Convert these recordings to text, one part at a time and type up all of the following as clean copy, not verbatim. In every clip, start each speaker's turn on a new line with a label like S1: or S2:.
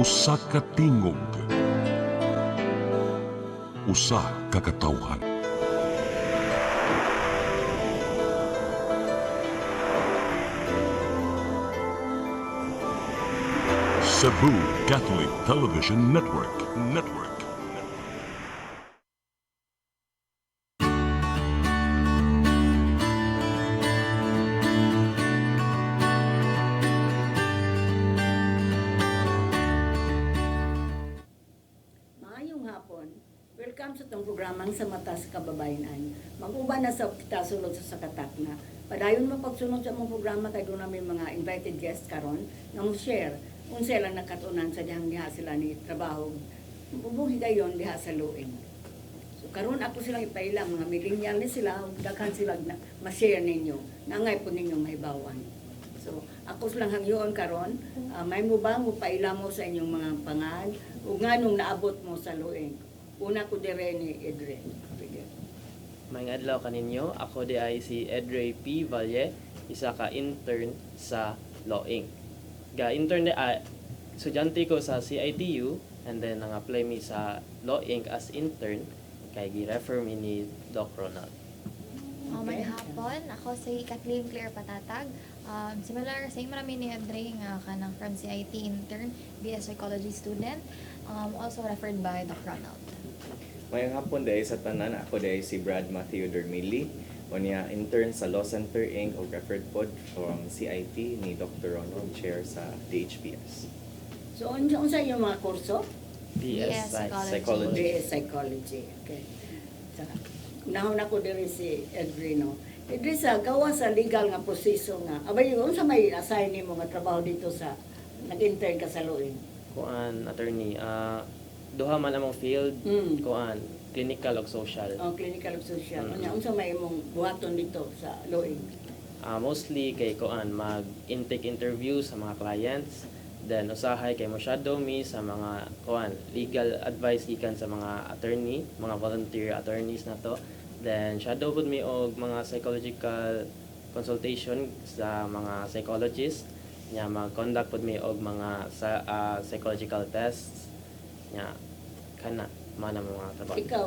S1: Usa ka tingog, usa ka katawhan. Cebu Catholic Television Network.
S2: Maayong hapon. Welcome sa itong programang sa mata sa kababayanan. Mag-uba na sa kita sulod sa sakatak na. Padayon mo pagsunod sa mong programa kay doon namin mga invited guests karon nga mo share kung sila nakatunan sa dihang diha sila ni trabaho. Bubuhi gayon diha sa luing. So karon ako silang ipailang mga millennial ni sila ug daghan sila na ma-share ninyo. Nangay po ninyo mahibawan. So ako silang hangyoon karon, may mo ba mo paila mo sa inyong mga pangad ug nganong naabot mo sa luing. Una ko dire ni Edre.
S3: Maayong adlaw kaninyo, ako di ay si Edre P. Valle, isa ka intern sa Loing. Ga-intern di ay estudyante ko sa CITU and then nang-apply mi sa Loing as intern kay gi-refer mi ni Doc Ronald.
S4: Magandang hapon. Ako si Kathleen Claire Patatag. Similar sa marami ni Edre nga kanang from CIT intern, BS Psychology student, also referred by Doc Ronald.
S5: Mayang hapon dahil sa tanan, ako dahil si Brad Matthew Dermili, o niya intern sa Law Center Inc. o referred pod from CIT ni Dr. Ronald, chair sa DHPS.
S2: So unsa yung mga kurso?
S4: BS
S5: Psychology.
S2: BS Psychology. Okay. Saka unahon ako diri si Edre no. Edre sa gawa sa legal nga proseso nga. Abay unsa may assign nimo nga trabaho dito sa nag-intern ka sa Luing?
S3: Kuan attorney, duha man among field, kuan clinical ug social.
S2: Oh, clinical ug social.
S3: Mm.
S2: Unya unsa may imong buhaton dito sa Luing?
S3: Mostly kay kuan mag-intake interview sa mga clients, then usahay kay mo shadow me sa mga kuan legal advice gikan sa mga attorney, mga volunteer attorneys na to. Then shadow pud mi og mga psychological consultation sa mga psychologists nya mag-conduct pud mi og mga psychological tests nya kana man ang mga trabaho.
S2: Ikaw,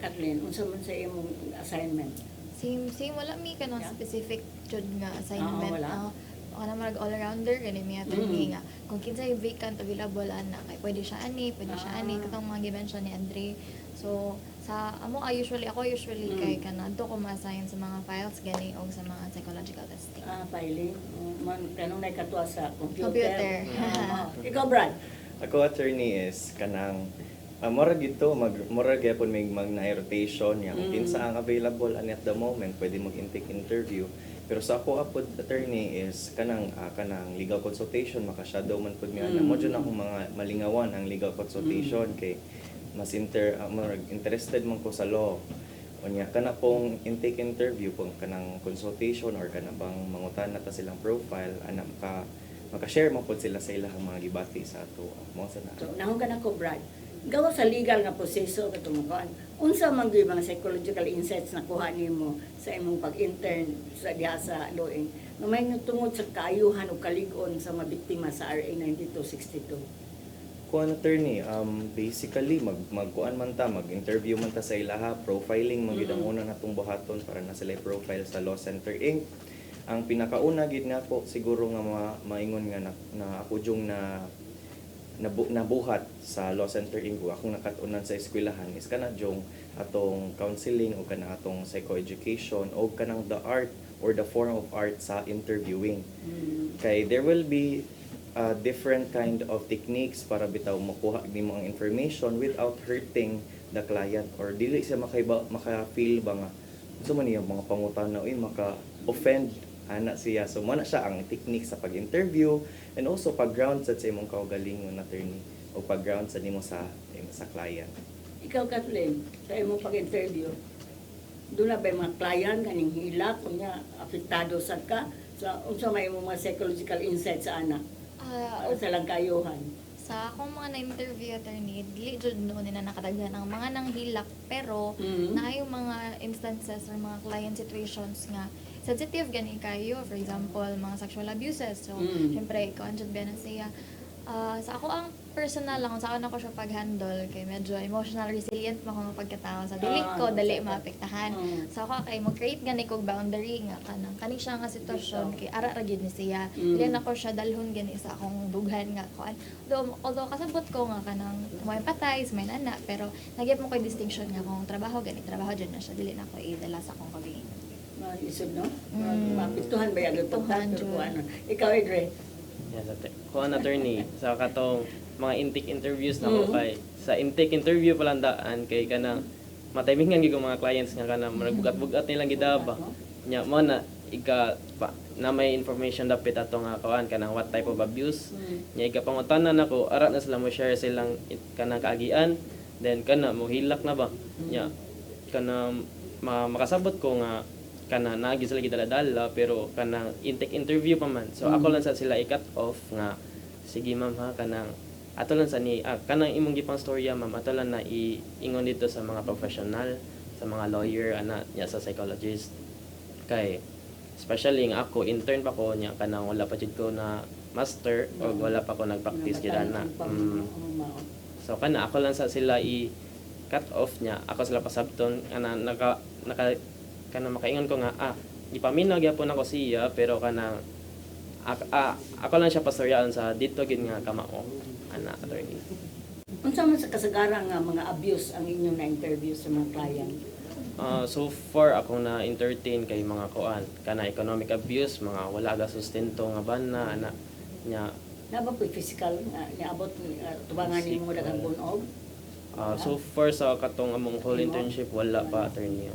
S2: Kathleen, unsa man sa imong assignment?
S4: Same wala mi kanang
S2: Yeah.
S4: specific jud nga assignment.
S2: wala.
S4: Ana marag all rounder gani mi attorney
S2: Mm.
S4: nga kung kinsay vacant available ana kay pwede siya ani, pwede siya ani katong mga gimension ni Andre. So sa usually kay kanadto ko ma-assign sa mga files gani o sa mga psychological testing.
S2: Filing. Man kanong nay katwa sa computer.
S4: Computer.
S2: Ikaw, Brad.
S5: Ako attorney is kanang mura gito mura gyapon may mag-na rotation niya kung kinsa ang available and at the moment pwede mag-intake interview. Pero sa ako apod attorney is kanang legal consultation maka-shadow man pud mi ana. Mo jud akong mga malingawan ang legal consultation kay mas interested man ko sa law. Unya kana pong intake interview pong kanang consultation or kana bang mangutan na ta silang profile ana maka-share man pod sila sa ilang mga gibati sa ato. Mo sa na.
S2: So, nahon ka na ko, Brad. Gawa sa legal nga proseso katumukan. Unsa man gyud mga psychological insights na kuha nimo sa imong pag-intern sa diha sa Luing? Nga may tungod sa kaayuhan o kalig-on sa mga biktima sa RA 9262.
S5: Kuan attorney, basically magkuan man ta, mag-interview man ta sa ilaha, profiling man gid ang una natong buhaton para na sila profile sa Law Center Inc. Ang pinakauna gid nga po siguro nga maingon nga na ako jung nabuhat sa Law Center Inc. Akong nakatunan sa eskwelahan is kana jung atong counseling o kana atong psychoeducation o kanang the art or the form of art sa interviewing. Kay there will be different kind of techniques para bitaw makuha nimo ang information without hurting the client or dili siya maka-feel ba nga gusto man niya mga pangutana maka-offend ana siya. So mo na siya ang technique sa pag-interview and also pag-ground sa imong kaugalingon attorney o pag-ground sa nimo sa client.
S2: Ikaw, Kathleen, sa imong pag-interview, doon na ba yung mga client kaning hilak kunya apektado sad ka sa unsa may imong mga psychological insights sa anak? O sa lang kaayuhan?
S4: Sa akong mga na-interview attorney, dili jud noon na nakadaghan ang mga nanghilak pero na yung mga instances or mga client situations nga sensitive gani kayo, for example mga sexual abuses, so syempre ikaw anjud ba na siya sa ako ang personal lang kung saan ako siya pag-handle kay medyo emotional resilient mo akong pagkatao sa dili ko dali maapektahan. So ako kay mo create gani kog boundary nga kanang kani siya nga sitwasyon kay ara ra gyud ni siya. Dili na ko siya dalhon gani sa akong dughan nga kuan. Although kasabot ko nga kanang mo empathize may nana pero nagyap mo koy distinction nga kung trabaho gani trabaho jud na siya dili na ko idala sa akong kabing.
S2: Isod, no?
S4: Mm.
S2: Mapituhan ba yung
S4: Pituhan,
S2: pagtaturo ko
S4: Jud.
S2: ano? Ikaw, Adre?
S3: Yes, ate. Kuan attorney sa katong mga intake interviews na ko kay sa intake interview pa lang daan kay kanang matimingan gyud mga clients nga kanang bugat-bugat nilang gidaba. Nya mo na na may information dapit ato nga kuan kanang what type of abuse. Nya ikapangutanan nako ara na sila mo share silang kanang kaagian then kana mo hilak na ba. Nya kana makasabot ko nga kana naagi sila gidala-dala pero kanang intake interview pa man. So ako lang sa sila i-cut off nga sige ma'am ha kanang ato lang sa ni kanang imong gipang storya ma'am ato lang na iingon dito sa mga professional sa mga lawyer ana nya sa psychologist kay especially nga ako intern pa ko nya kanang wala pa jud ko na master o wala pa ko nagpractice gid ana. So kana ako lang sa sila i-cut off nya ako sila pasabton ana naka kanang makaingon ko nga ipaminaw gyapon ako siya pero kanang ako lang siya pastoryaan sa dito gid nga kamao ana attorney.
S2: Unsa man sa kasagaran nga mga abuse ang inyong na-interview sa mga client?
S3: So far ako na entertain kay mga kuan kana economic abuse mga wala ga sustento nga bana ana nya
S2: Naba po physical nga niabot tubangan nimo daghang bunog?
S3: so far sa katong among whole internship wala pa attorney.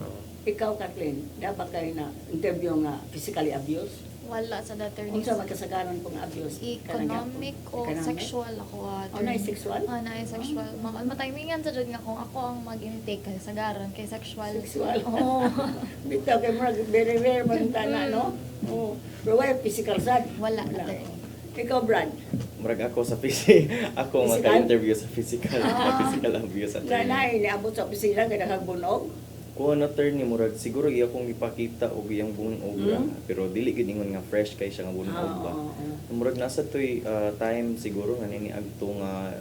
S2: Ikaw, Kathleen, dapat kayo na interview nga physically abuse?
S4: Wala sa attorney.
S2: Unsa man kasagaran pong abuse?
S4: Economic o sexual ako
S2: O na sexual?
S4: na sexual. Matimingan sa jud nga kung ako ang mag-intake kay sagaran kay sexual.
S2: Sexual.
S4: Oo.
S2: Bitaw kay murag very very man tana no? Oo. Pero wala physical sad.
S4: Wala attorney.
S2: Ikaw, Brad.
S5: Murag ako sa PC, ako
S2: Physical?
S5: maka-interview sa physical, physical abuse at
S2: Na niabot sa opisina kay daghang bunog.
S5: Kung attorney murag siguro iya akong ipakita og iyang bunog ra pero dili gid ingon nga fresh kay siya nga bunog ba. Murag nasa toy time siguro nga nini agto nga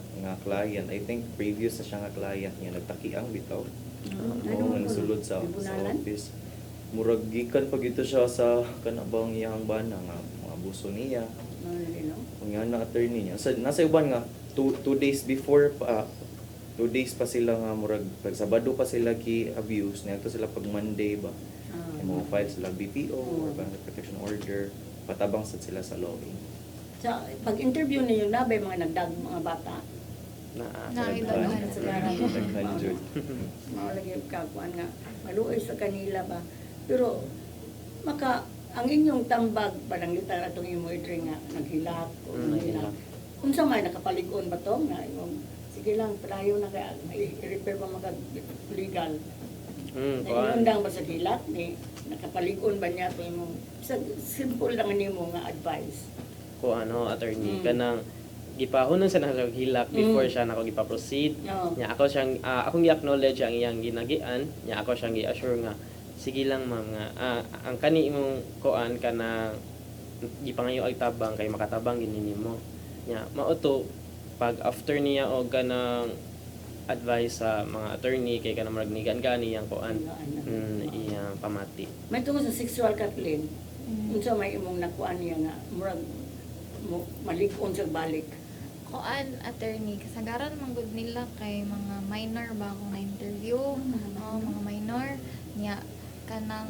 S5: client. I think previous sa siya nga client niya nagtakiang bitaw. Oo, nagsulod sa office. Murag gikan pag ito siya sa kanabang iyang bana nga mga abuso niya. Kung yan na attorney niya. Nasa uban nga 2 days before pa 2 days pa sila nga murag pag Sabado pa sila ki-abuse niya sila pag Monday ba mga file sila BPO or Bank Protection Order patabang sad sila sa lobby
S2: Sa pag-interview ninyo nabay mga nagdag mga bata.
S4: Nakidaghan na sila.
S2: Mao lagi kakuan nga maluoy sa kanila ba. Pero ang inyong tambag parang litar atong imo idre nga naghilak o naghilak. Unsa may nakapalig-on ba to nga imong sige lang, palayo na kaya i-repair pa legal. Naiundang ba sa hilak? Nakapalig-on ba niya ito yung simple lang nimo nga advice?
S3: Ko attorney kanang gipahunon sa nang hilak before siya nako gipa-proceed. Nya ako siyang akong gi-acknowledge ang iyang ginagian, nya ako siyang gi-assure nga sige lang ma'am nga ang kani imong kuan kana gipangayo ag tabang kay makatabang gini nimo. Nya mao to pag after niya o ganang advice sa mga attorney kay kanang maragnigan gani yang kuan iyang pamati.
S2: May tungkol sa sexual Kathleen. Unsa may imong nakuan niya nga murag malig-on sa balik.
S4: Kuan attorney kasagaran man gud nila kay mga minor ba akong na-interview. Mga minor niya kanang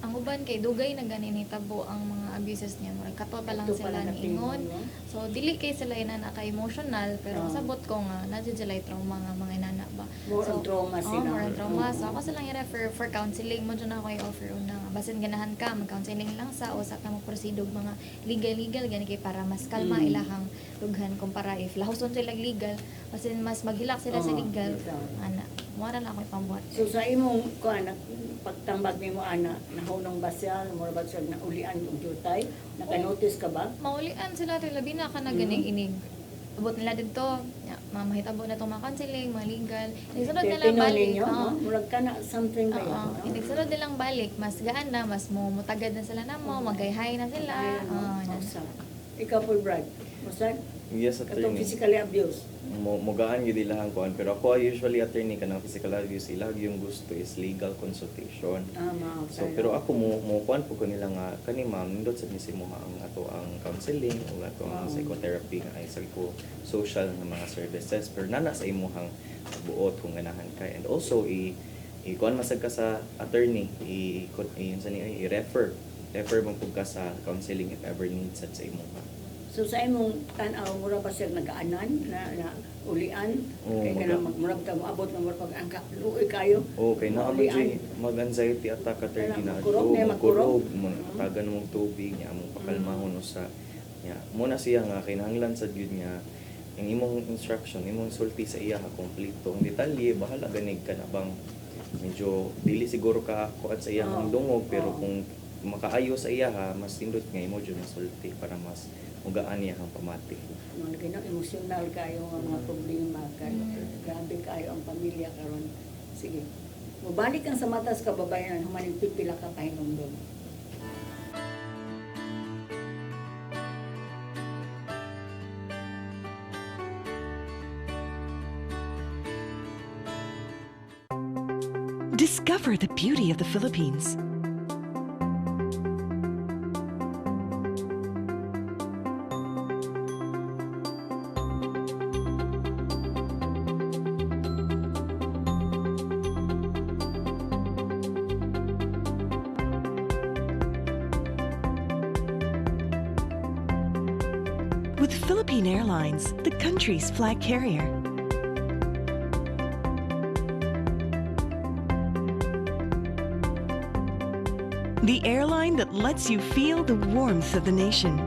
S4: ang uban kay dugay na gani nitabo ang mga abuses niya murag kato pa lang sila niingon. So dili kay sila inana ka emotional pero sabot ko nga na sila trauma nga mga inana ba.
S2: More on trauma sila.
S4: More on trauma. So ako silang i-refer for counseling mo dyan ako i-offer una nga basin ganahan ka mag-counseling lang sa usa ka mo proceed og mga legal gani kay para mas kalma ilahang dughan kumpara if lahuson sila legal basin mas maghilak sila sa legal ana mo ra lang ako ipambuhat.
S2: So sa imong kuan pagtambag nimo ana nahunong ba siya mo ba siya na ulian og jutay naka-notice ka ba?
S4: Maulian sila rin labi na ka na ganing inig. Abot nila dito, mamahitabo na itong mga counseling, mga legal. Inigsunod nilang balik.
S2: Murag ka na something ba yan?
S4: Inigsunod nilang balik. Mas gaan na, mas mutagad na sila na mo, magayhay na sila.
S2: Ikaw po, Brad. Musag?
S5: Yes,
S2: Katong
S5: attorney.
S2: physically abused.
S5: Mugaan yun ilang kuan, pero ako usually attorney ka ng physical abuse, ilag yung gusto is legal consultation.
S2: Tama.
S5: So pero ako mo kuan po ko nila nga kani ma'am nindot sa misimo ang ato ang counseling o ato ang psychotherapy nga ay social nga mga services pero nana sa imuhang buot kung ganahan ka, and also kuan masag ka sa attorney yun sa ni i-refer mo pud ka sa counseling if ever needs sa imuha.
S2: So sa imong tan-aw mura ba siya nagaanan na ulian
S5: Oo,
S2: kay kana magmurag ta moabot ng murag pag-angka luoy kayo.
S5: Okay, na mo
S2: Maulian.
S5: mag-anxiety attack ka
S2: Kaya
S5: na
S2: magkurog, niya magkurog.
S5: tagan mong tubig niya mong pakalmahon sa niya. Muna siya nga kinahanglan sa gyud niya ang imong instruction, imong sulti sa iya ha kompleto. Ang detalye bahala ganig ka na bang medyo dili siguro ka kuat sa iyang
S2: Oo.
S5: dungog pero
S2: Oo.
S5: kung makaayo sa iya ha mas tindot nga imo jud na sulti para mas mugaan niya ang pamati.
S2: Mga ganang emosyonal kayo nga mga problema kayo. Grabe kayo ang pamilya karon. Sige. Mubalik kang sa matas kababayan humaning pipila ka pahinumdum.
S6: Discover the beauty of the Philippines. With Philippine Airlines, the country's flag carrier. The airline that lets you feel the warmth of the nation.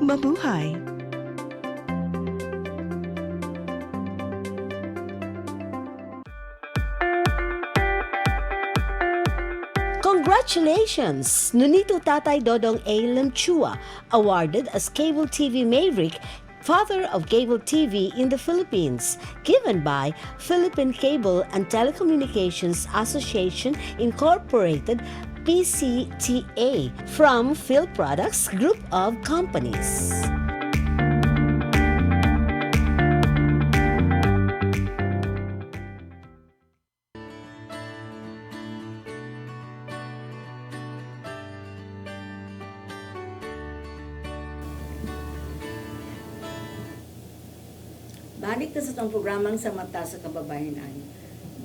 S6: Mabuhay!
S7: Congratulations! Nunito Tatay Dodong A. Lemchua, awarded as Cable TV Maverick, Father of Cable TV in the Philippines, given by Philippine Cable and Telecommunications Association Incorporated, PCTA, from Phil Products Group of Companies.
S2: Balik ka sa itong programang sa mata sa kababayanan.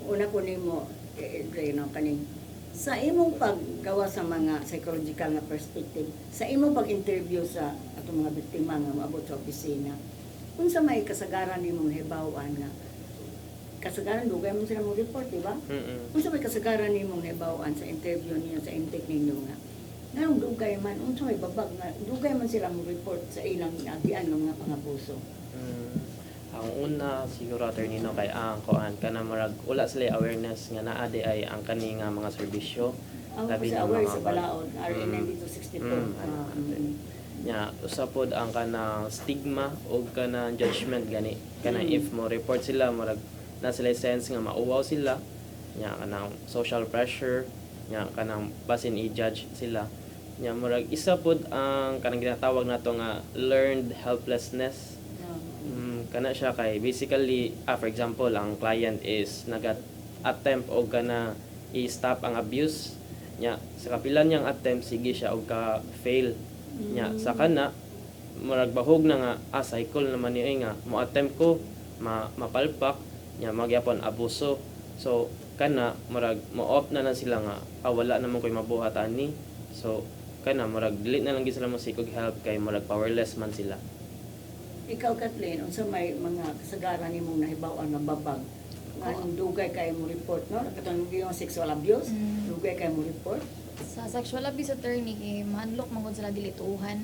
S2: Una ko nimo no, kaning sa imong paggawa sa mga psychological na perspective, sa imong pag-interview sa atong mga biktima nga maabot sa opisina, kung sa may kasagaran nimong hibawan nga kasagaran dugay mo sila mo report, di ba? Kung sa may kasagaran nimong hibawan sa interview niyo sa intake ninyo nga nganong dugay man unsa may babag nga dugay man sila mo report sa ilang agian ng mga pangabuso.
S3: Ang una siguro attorney no kay ang kuan kana marag wala sila awareness nga naa di ay ang kani nga mga serbisyo
S2: Ang
S3: labi
S2: sa
S3: na
S2: aware
S3: mga
S2: sa balaod, RN 9262.
S3: nya usapod ang kanang stigma o kanang judgment gani kana if mo report sila marag na sila sense nga mauwaw sila nya kanang social pressure nya kanang basin i-judge sila nya murag isa pod ang kanang ginatawag nato nga learned helplessness. Kana siya kay basically for example ang client is attempt og kana i-stop ang abuse nya sa kapila niyang attempt sige siya og ka fail nya sa kana murag bahog na nga cycle naman niya nga mo attempt ko mapalpak nya magyapon abuso so kana murag mo off na lang sila nga wala naman koy mabuhat ani so kana murag dili na lang gid sila mo seek og help kay murag powerless man sila.
S2: Ikaw, Kathleen, unsa may mga kasagaran nimong nahibaw-an nga babag nga dugay kay mo report, no? Katong yung sexual abuse, dugay kay mo report.
S4: Sa sexual abuse attorney, manlok man gud sila dilituhan.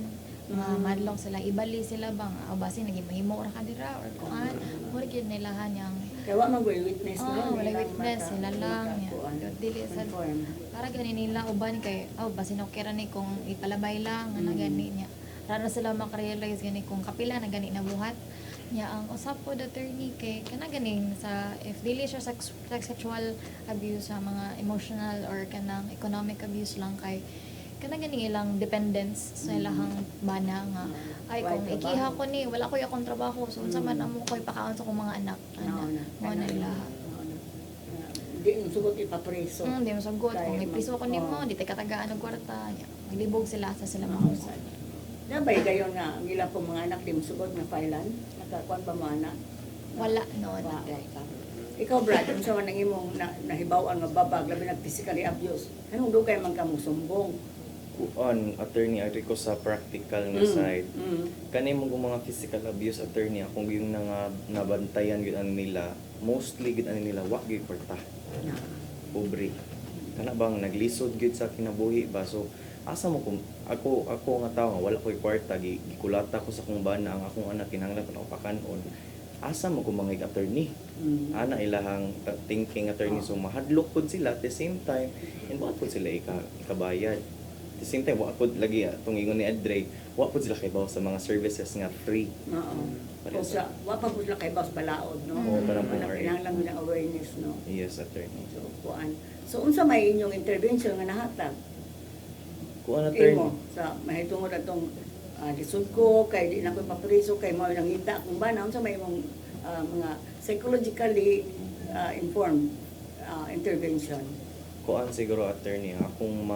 S4: Manlok sila, ibali sila bang, basin naging mahimo ra kadira or kuan. Mura gyud nilahan yang
S2: Kaya wa man may witness, no?
S4: wala
S2: Nilang
S4: witness, sila lang.
S2: makakuan.
S4: Dili sa
S2: Confirm.
S4: para gani nila uban kay basin okay ra ni kung ipalabay lang ana gani niya. para na sila makarealize gani kung kapila na gani na buhat. Nya ang usap po attorney kay kana ganing sa if dili siya sexual abuse sa mga emotional or kanang economic abuse lang kay kana ganing ilang dependence sa ilahang bana nga ay kung
S2: Why
S4: ikiha
S2: trabaho?
S4: ko ni wala ko akong trabaho so unsa man amo ko ipakaon sa akong mga anak mo na ilaha.
S2: Di mo sugot ipapreso.
S4: Di masagot
S2: Kaya
S4: kung ipiso ko nimo di tay katagaan og kwarta nya maglibog sila sa sila mausad.
S2: Dabay gayon nga ang ilang pong mga anak di mo sugot nga filean, nakakuan pa mo anak.
S4: Wala noon.
S2: Wa ka. Ikaw Brad, unsa man ang imong nahibaw-an nga babag labi nag physically abuse. Anong dugay man ka mo sumbong?
S5: Kuan attorney ari ko sa practical nga side. Kani mo mga physical abuse attorney akong yung nabantayan gyud ano nila, mostly gyud ano nila wa gyud kwarta. Pobre. Kana bang naglisod gyud sa kinabuhi ba so asa mo kung ako nga tao nga wala ko'y kwarta gikulata ko sa kung bana ang akong anak kinahanglan ko na pakanon asa mo kung mga attorney ana ilahang thinking attorney so mahadlok pud sila at the same time and wa pud sila ikabayad at the same time wa pud lagi atong ingon ni Adre wa pud sila kay sa mga services nga free.
S2: Oo. O sa wa pa pud kay boss balaod no.
S5: Oo, parang po,
S2: Wala,
S5: right.
S2: kinahanglan nila awareness no.
S5: Yes attorney.
S2: So kuan. So unsa may inyong intervention nga nahatag?
S5: Kuan attorney
S2: Imo sa mahitungod atong lisod ko kay di na ko papriso kay mao nangita kung ba na unsa may imong mga psychologically informed intervention.
S5: kuan siguro attorney akong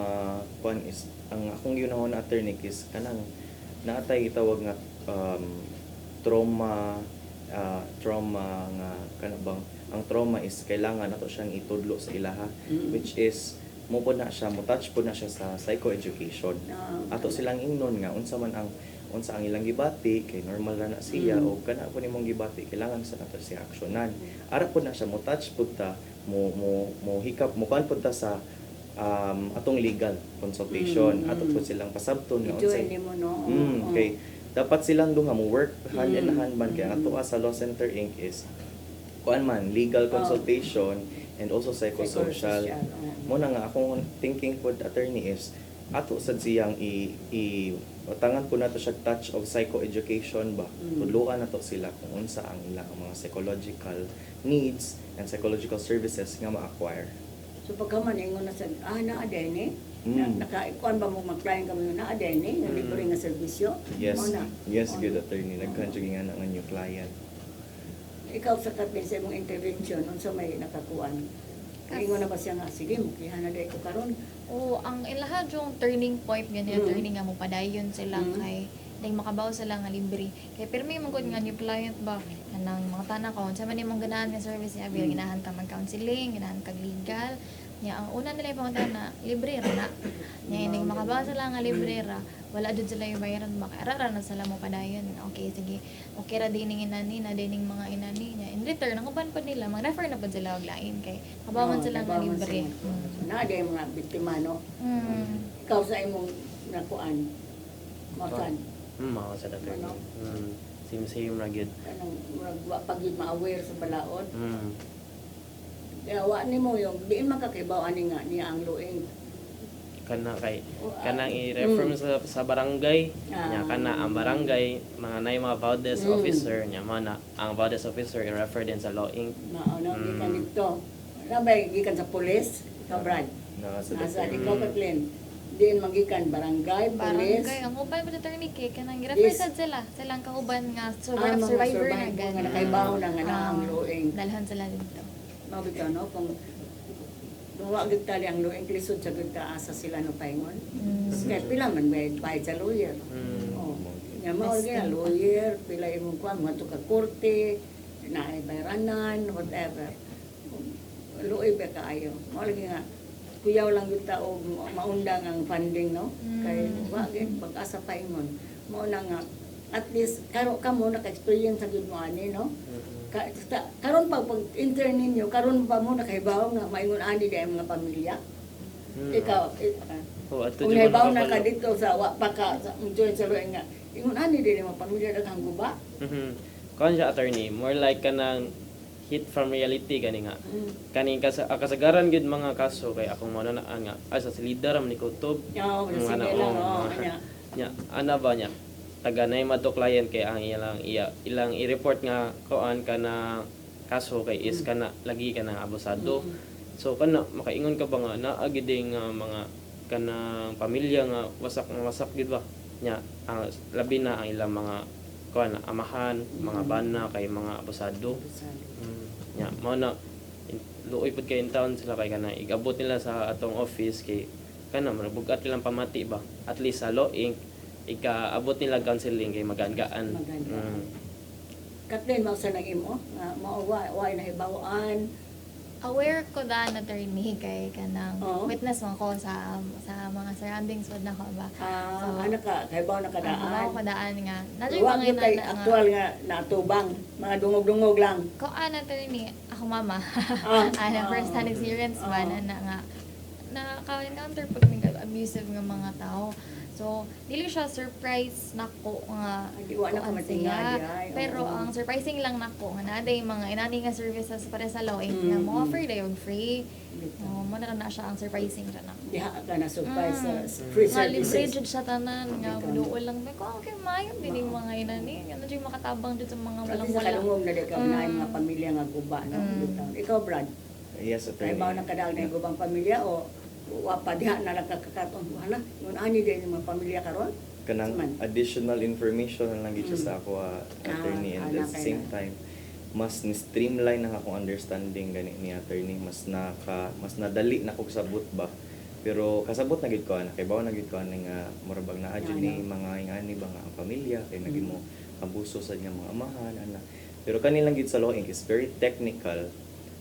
S5: kuan is ang akong ginahon na attorney is kanang naatay gitawag nga trauma nga kana bang ang trauma is kailangan nato siyang itudlo sa ilaha which is mo po na siya mo touch po na siya sa psychoeducation ato silang ingnon nga unsa ang ilang gibati kay normal na siya o kana po nimong gibati kailangan sa nato siya aksyonan ara po na siya mo touch pud ta mo hikap mo kan pud ta sa atong legal consultation ato po silang pasabton nga
S2: Enjoy
S5: unsay
S2: nimo no.
S5: kay dapat silang duha mo work hand in hand man kay ato sa Law Center Inc. is kuan man legal consultation and also psychosocial. Mo na nga akong thinking pod attorney is ato sad siyang tangan po nato siya touch of psychoeducation ba tudloan nato sila kung unsa ang ilang mga psychological needs and psychological services nga ma-acquire.
S2: So pagkaman ingon na sa naa dene nakaikuan ba mo mag-client kami naa dene nga libre nga serbisyo.
S5: Yes.
S2: Mao na.
S5: Yes, good attorney. Nagkanjugin nga nga new client.
S2: Ikaw sa kapil sa imong intervention unsa may nakakuan? Ingon na ba siya nga sige mukihan na day ko karon.
S4: O ang ilaha yung turning point ganyan turning nga mo padayon sila kay ding makabaw sila nga libre kay pirmi man gud nga new client ba kanang mga tanan ko unsa man imong ganahan nga service niya bil ganahan ka mag counseling ganahan ka legal nya ang una nila ipangunta na libre ra na nya ding makabaw sila nga libre ra wala jud sila yung bayaran baka arara na sila mo padayon okay sige okay ra dining inani na dining mga inani nya in return ang uban pa nila mag-refer na pud sila og lain kay kabawan sila nga libre.
S2: Na day mga biktima no. Ikaw sa imong nakuan. Makan.
S3: Mao sa attorney.
S2: Ano?
S3: Same ra gyud.
S2: Kanang murag wa pag yun ma-aware sa balaod.
S3: Mm.
S2: Kaya wa nimo yung diin makakibaw ani nga niya ang luing.
S3: Kanang i-refer mo sa barangay nya kana ang barangay mga Valdez officer nya mana ang Valdez officer i-refer din sa Law Inc.
S2: Mauna gikan dito. Rabay gikan sa pulis, ka Brad.
S5: Nasa
S2: Asa ikaw Kathleen. Diin magikan barangay, pulis.
S4: Barangay ang uban po attorney kay kanang i-refer
S2: Yes.
S4: sad sila silang kauban nga
S2: Mga
S4: survivor na
S2: nga
S4: gani.
S2: nakaibaw na nga na ang luing.
S4: Dalhan sila dito.
S2: Mao bitaw no kung wa gid tali ang luing lisod sa gud asa sila no paingon. Kaya pila man bayad sa lawyer. Oh. Nga mao gyud lawyer, pila imong kuan mo ka korte, naay bayranan, whatever. Luoy ba kaayo? Mao lagi nga kuyaw lang gyud ta og maundang ang funding no. Kay wa gyud pag-asa paingon. Mao na nga at least kamo naka-experience sa gyud mo ani no. Karon pag intern ninyo, karon pa mo nakahibaw nga maingon ani di mga pamilya. Ikaw kung nahibaw na ka dito sa wa pa ka sa join sa lueng nga ingon ani di mga pamilya daghang guba.
S3: Kuan siya attorney, more like kanang hit from reality gani nga. Kaning kasagaran gid mga kaso kay akong mananaan nga asa si leader man ni kutob.
S2: Yo, sige lang
S3: nya ana ba nya taga na mato client kay ang ilang i-report nga kuan kana kaso kay is kana lagi kana abusado. So kana makaingon ka ba nga naa gid nga mga kanang pamilya nga wasak gid ba nya ang labi na ang ilang mga kuan amahan, mga bana kay mga abusado. Nya mao na luoy pud kay in town sila kay kana igabot nila sa atong office kay kana mabugat nilang pamati ba at least sa law inc ikaabot nila counseling kay magaan-gaan.
S2: Kathleen, mao sa nag-imo nga mao na hibawaan.
S4: Aware ko da na attorney kay kanang
S2: Oo.
S4: witness man ko sa mga surroundings pod nako ba.
S2: Ano ka kaybaw na
S4: Kadaan
S2: kadaan.
S4: ko daan nga. Nadyo
S2: Wa
S4: mga
S2: gyud kay
S4: inana nga.
S2: aktual nga natubang, mga dungog-dungog lang.
S4: Ko attorney ako mama.
S2: Ah,
S4: First hand
S2: ah,
S4: experience
S2: ah.
S4: ba na nga nakaka-encounter pag may abusive nga mga tao. So, dili siya surprise nako nga
S2: Di wa na ka
S4: kuan
S2: matingad,
S4: siya.
S2: ay,
S4: Pero
S2: oo.
S4: ang surprising lang nako nga naday mga inani nga services para sa law nga mo offer dayon free. Mo na siya ang surprising siya nako.
S2: Diha ka na surprise sa free
S4: Nga libre
S2: services.
S4: jud siya tanan nga duol lang ko okay mayo din yung mga inani nga jud makatabang jud sa mga
S2: Kasi
S4: walang
S2: sa
S4: wala.
S2: kalungog na di ka na mga pamilya nga guba, no? Bitaw. Ikaw, Brad,
S5: Yes,
S2: kaybaw
S5: attorney.
S2: na kadaag na yung gubang pamilya o wa pa diha na nakakakatong buhana. Yung ani din yung mga pamilya karon.
S5: Kanang
S2: Man.
S5: additional information na lang gid siya sa ako attorney, and at the same time mas ni streamline na akong understanding gani ni attorney, mas nadali na kog sabot ba, pero kasabot na gid ko ana kay bawo na gid ko ani nga murabag na adyo ni mga ingani ba nga ang pamilya kay nagimo abuso sa niya mga amahan ana, pero kanilang gid sa law inc is very technical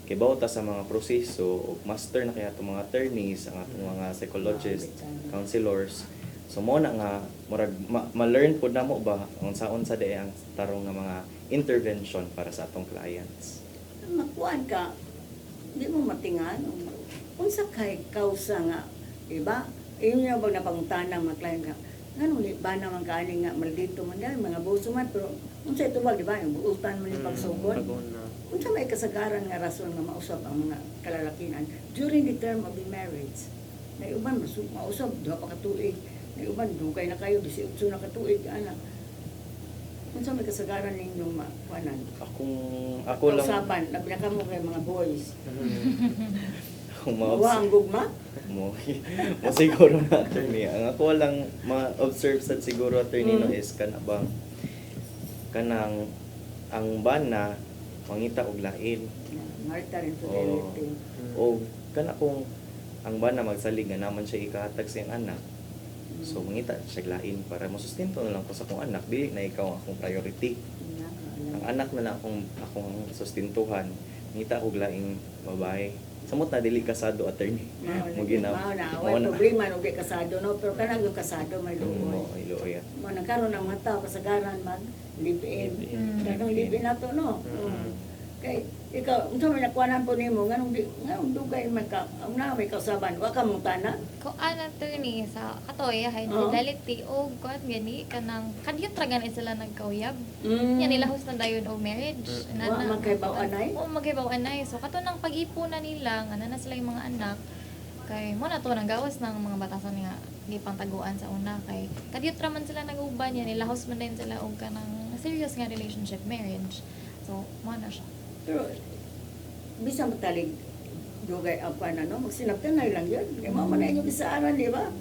S5: kay bawo ta sa mga proseso ug master na kaya itong mga attorneys, ang atong mga psychologists, counselors. So mo na nga murag ma-learn pud namo ba unsa day ang tarong nga mga intervention para sa atong clients.
S2: Makuan ka, di mo matingan. Unsa kay kausa nga, di ba? Iyon nga bang napangutana mga client nga, ngano ni ba naman kaani nga maldito man dahil mga buso man, pero unsa ito ba, di ba? Yung buutan mo yung pagsugod. Unsa may kasagaran nga rason nga mausap ang mga kalalakinan during the term of the marriage. Na uban mausap, duha pa ka tuig. Na uban, dugay na kayo, 18 na ka tuig, anak. Unsa may kasagaran ninyong makuanan?
S5: Ako lang
S2: Kausapan, labi na ka mo kay mga boys.
S5: akong
S2: Mawa ang gugma?
S5: mo siguro na attorney. Ang ako lang ma-observe sa siguro attorney no is kanang ang bana mangita og lain.
S2: Marital infidelity.
S5: O kana kung ang bana magsalig nga naman siya ikahatag sa iyang anak. So mangita siya lain para masustento na lang ko sa akong anak, dili na ikaw ang akong priority. Ang anak na lang akong sustentuhan. Ngita og laing babae. Samot na dili kasado attorney. Mo ginaw.
S2: Mao na, problema no kay kasado no, pero kanang yung kasado may
S5: Mo
S2: luoy.
S5: iloy.
S2: Mo nagkaroon ng mga tao kasagaran mag live-in. Kanang live-in nato no. Kay ikaw unsa may nakuanan po nimo nganong dugay man ka ang na may kausaban wa ka mutana.
S4: Ko attorney sa katoy high fidelity o god gani kanang kadyot ra gani sila nagkauyab. Yan nilahos na dayon og marriage.
S2: Wa magkaybaw-anay?
S4: Oo, magkaybaw-anay. So kato nang pag-ipunan nila nga na sila yung mga anak kay mo na to nang gawas ng mga batasan nga gipang taguan sa una kay kadyot ra man sila nag-uban yan nilahos man din sila og kanang serious nga relationship marriage. So mo na siya.
S2: Pero bisa matalig dugay ang pan ano magsinabtanay lang yun. Kay mao man na inyong bisaaran di ba?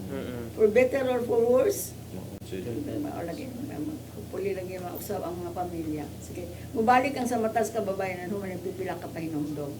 S2: For better or for worse. Mao lagi puli lagi mausap ang mga pamilya. Sige, mubalik ang sa matas kababayan ano man pipila ka pa hinumdog.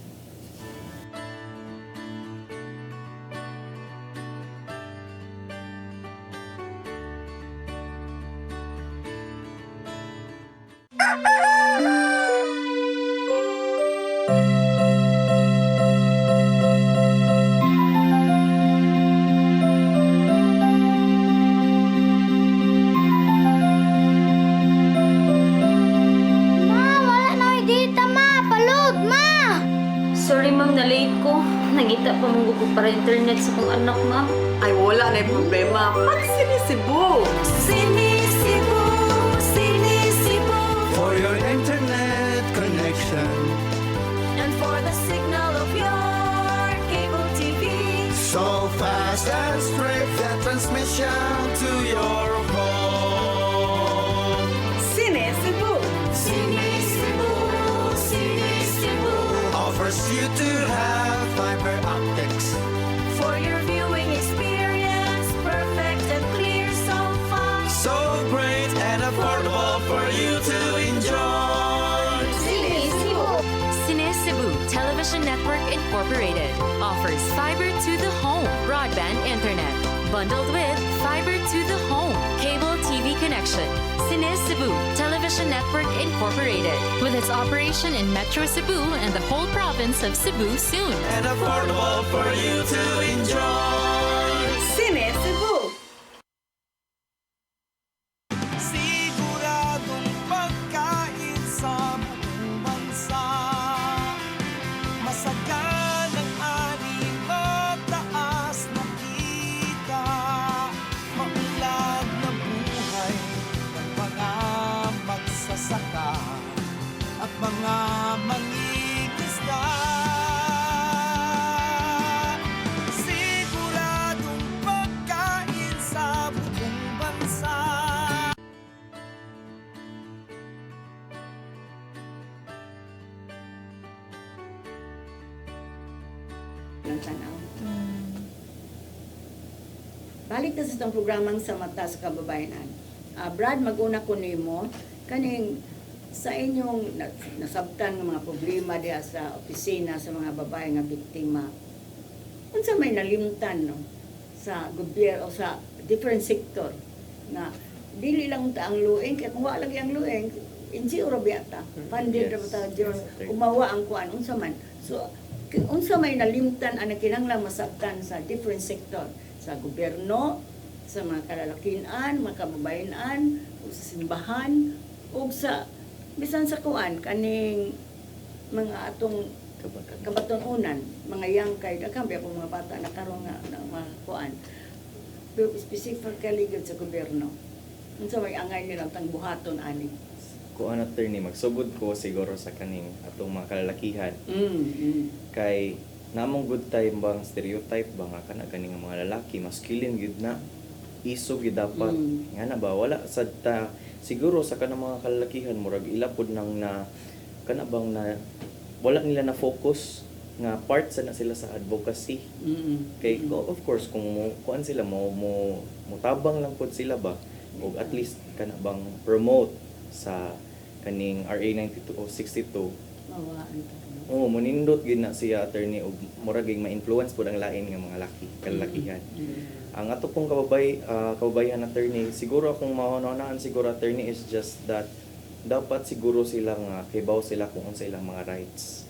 S8: Sorry ma'am, na-late ko. Nangita pa mong gugo para internet sa kong anak ma'am.
S9: Ay, wala na yung problema. Pag sinisibo!
S6: Sinisibo, sinisibo,
S10: For your internet connection,
S6: and for the signal of your cable TV.
S10: so fast and straight, the transmission to your home.
S11: Incorporated offers fiber to the home broadband internet bundled with fiber to the home cable TV connection. Cine Cebu Television Network Incorporated, with its operation in Metro Cebu and the whole province of Cebu soon.
S10: And affordable for you to enjoy.
S9: Cine Cebu.
S10: Siguradong pagkain sa buong bansa. Masaganang ani, mataas na kita. Maunlad na buhay ng mga magsasaka at mga mangingisda. Siguradong pagkain sa buong bansa.
S2: ng tanaw. Balik na sa itong programang sa mata sa kababayanan. Brad, mag-una ko nimo kaning sa inyong nasabtan ng mga problema diha sa opisina sa mga babae nga biktima. Unsa may nalimtan no sa gobyerno o sa different sector na dili lang ta ang lueng kay kung wala lagi ang lueng NGO ra biyata funded ra ta umawa ang kuan unsa man. So unsa may nalimtan ang kinahanglan masabtan sa different sector sa gobyerno, sa mga kalalakian, mga kababayanan, o sa simbahan, o sa bisan sa kuan kaning mga atong kabatununan, mga yangkay, daghang akong mga bata na karon nga mga kuan. Pero specifically gud sa gobyerno. Unsa may angay nila tang buhaton ani?
S5: Kuan attorney, magsugod ko siguro sa kaning atong mga kalalakihan. Kay namong good time bang stereotype ba nga kana ganing mga lalaki masculine gyud na iso gyud dapat nga na ba wala sad ta siguro sa kanang mga kalalakihan murag ilapod nang na kana bang na wala nila na focus nga part sa na sila sa advocacy. Kay of course kung kuan sila mo tabang lang pud sila ba o at least kana bang promote sa kaning RA 9262 Oo, munindot gid na siya attorney og murag ma-influence pud ang lain nga mga kalalakihan. Ang ato pong kababayan attorney, siguro akong maunawaan siguro attorney is just that dapat siguro sila nga kibaw sila kung unsa ilang mga rights.